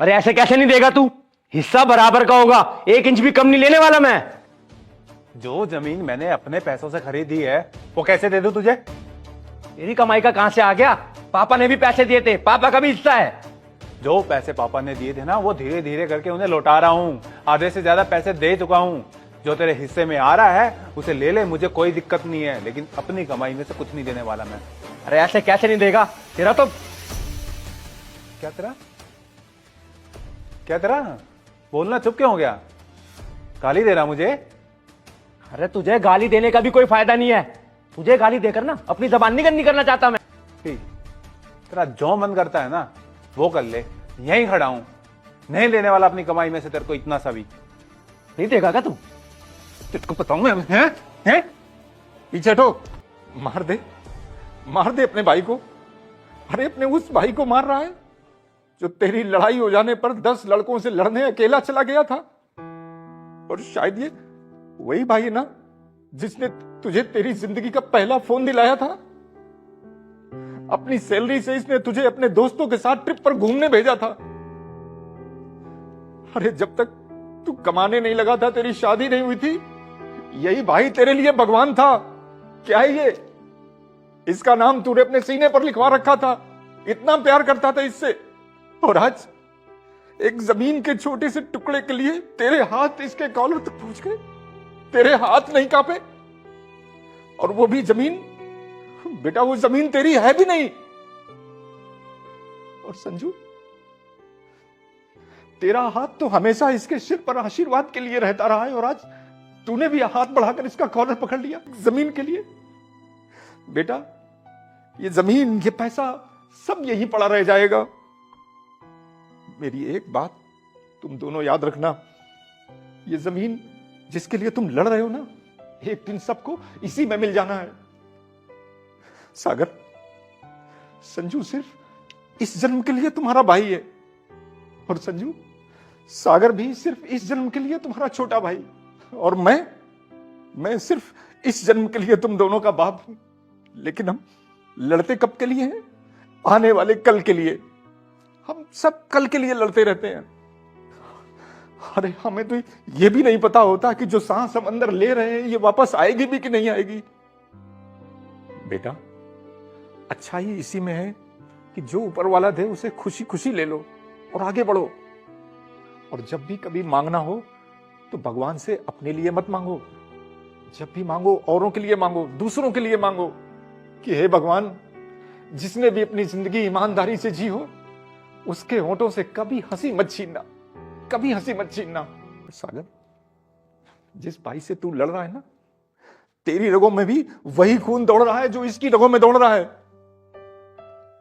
अरे ऐसे कैसे नहीं देगा तू? हिस्सा बराबर का होगा, 1 इंच भी कम नहीं लेने वाला मैं। जो जमीन मैंने अपने पैसों से खरीदी है वो कैसे दे दूं तुझे? तेरी कमाई का कहां से आ गया? पापा ने भी पैसे दिए थे, पापा का भी हिस्सा है। जो पैसे पापा ने दिए थे ना वो धीरे धीरे करके उन्हें लौटा रहा हूँ। आधे से ज्यादा पैसे दे चुका हूँ। जो तेरे हिस्से में आ रहा है उसे ले ले, मुझे कोई दिक्कत नहीं है, लेकिन अपनी कमाई में से कुछ नहीं देने वाला मैं। अरे ऐसे कैसे नहीं देगा? तेरा तो क्या तेरा क्या तेरा बोलना चुप क्यों हो गया? गाली दे रहा मुझे? अरे तुझे गाली देने का भी कोई फायदा नहीं है। तुझे गाली देकर ना अपनी जबान नहीं करनी करना चाहता मैं। तेरा जो मन करता है ना वो कर ले, यहीं खड़ा हूं। नहीं लेने वाला अपनी कमाई में से तेरे को इतना सा भी। नहीं देगा क्या तू? तेरे को बताऊंगा हैं? पीछे हटो। मार दे अपने भाई को। अरे अपने उस भाई को मार रहा है जो तेरी लड़ाई हो जाने पर 10 लड़कों से लड़ने अकेला चला गया था। और शायद ये वही भाई है ना जिसने तुझे तेरी जिंदगी का पहला फोन दिलाया था। अपनी सैलरी से इसने तुझे अपने दोस्तों के साथ ट्रिप पर घूमने भेजा था। अरे जब तक तू कमाने नहीं लगा था, तेरी शादी नहीं हुई थी, यही भाई तेरे लिए भगवान था। क्या है ये? इसका नाम तूने अपने सीने पर लिखवा रखा था। इतना प्यार करता था इससे, और आज एक जमीन के छोटे से टुकड़े के लिए तेरे हाथ इसके कॉलर तक पहुंच गए। तेरे हाथ नहीं कांपे, और वो भी जमीन। बेटा वो जमीन तेरी है भी नहीं। और संजू, तेरा हाथ तो हमेशा इसके सिर पर आशीर्वाद के लिए रहता रहा है, और आज तूने भी हाथ बढ़ाकर इसका कॉलर पकड़ लिया जमीन के लिए। बेटा ये जमीन, ये पैसा सब यहीं पड़ा रह जाएगा। मेरी एक बात तुम दोनों याद रखना, ये जमीन जिसके लिए तुम लड़ रहे हो ना, एक दिन सबको इसी में मिल जाना है। सागर, संजू सिर्फ इस जन्म के लिए तुम्हारा भाई है, और संजू, सागर भी सिर्फ इस जन्म के लिए तुम्हारा छोटा भाई, और मैं सिर्फ इस जन्म के लिए तुम दोनों का बाप हूं। लेकिन हम लड़ते कब के लिए हैं? आने वाले कल के लिए। हम सब कल के लिए लड़ते रहते हैं। अरे हमें तो ये भी नहीं पता होता कि जो सांस हम अंदर ले रहे हैं ये वापस आएगी भी कि नहीं आएगी। बेटा अच्छाई इसी में है कि जो ऊपर वाला दे उसे खुशी खुशी ले लो और आगे बढ़ो। और जब भी कभी मांगना हो तो भगवान से अपने लिए मत मांगो। जब भी मांगो औरों के लिए मांगो, दूसरों के लिए मांगो कि हे भगवान, जिसने भी अपनी जिंदगी ईमानदारी से जी हो उसके होंठों से कभी हंसी मत छीनना, कभी हंसी मत छीनना। सागर, जिस भाई से तू लड़ रहा है ना, तेरी रगों में भी वही खून दौड़ रहा है जो इसकी रगों में दौड़ रहा है,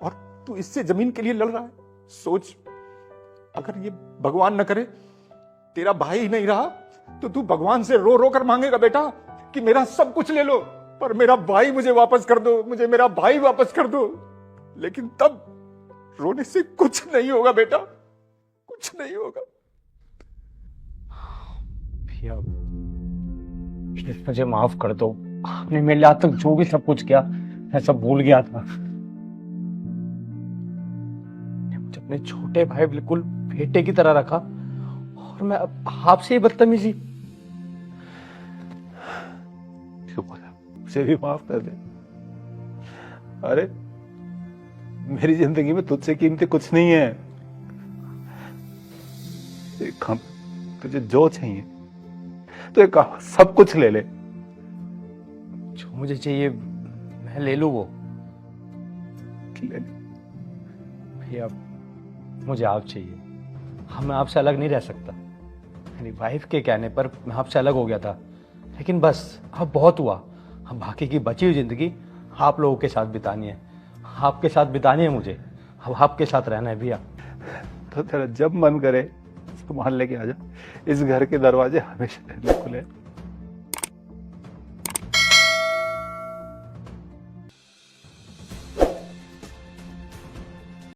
और तू इससे जमीन के लिए लड़ रहा है। सोच, अगर ये भगवान न करे तेरा भाई ही नहीं रहा तो तू भगवान से रो रो कर मांगेगा बेटा कि मेरा सब कुछ ले लो, पर मेरा भाई मुझे वापस कर दो, मुझे मेरा भाई वापस कर दो। लेकिन तब रोने से कुछ नहीं होगा बेटा, कुछ नहीं होगा। भैया प्लीज मुझे माफ कर दो। आपने मेरे लिए आज तक जो भी सब कुछ किया मैं सब भूल गया था। मुझे अपने छोटे भाई बिल्कुल बेटे की तरह रखा, और मैं आपसे ही बदतमीजी। मुझे भी माफ कर दे। अरे मेरी जिंदगी में तुझसे कीमती कुछ नहीं है। तुझे जो चाहिए तो एक सब कुछ ले ले। जो मुझे चाहिए मैं ले लूं वो। ले ले। भैया मुझे आप चाहिए। हम मैं आपसे अलग नहीं रह सकता। मेरी वाइफ के कहने पर मैं आपसे अलग हो गया था, लेकिन बस अब बहुत हुआ। अब बाकी की बची हुई जिंदगी आप लोगों के साथ बितानी है, आपके साथ बितानी है मुझे। अब आपके साथ रहना है भैया। तो तेरा जब मन करे सामान लेके आ जा। इस घर के दरवाजे हमेशा खुले।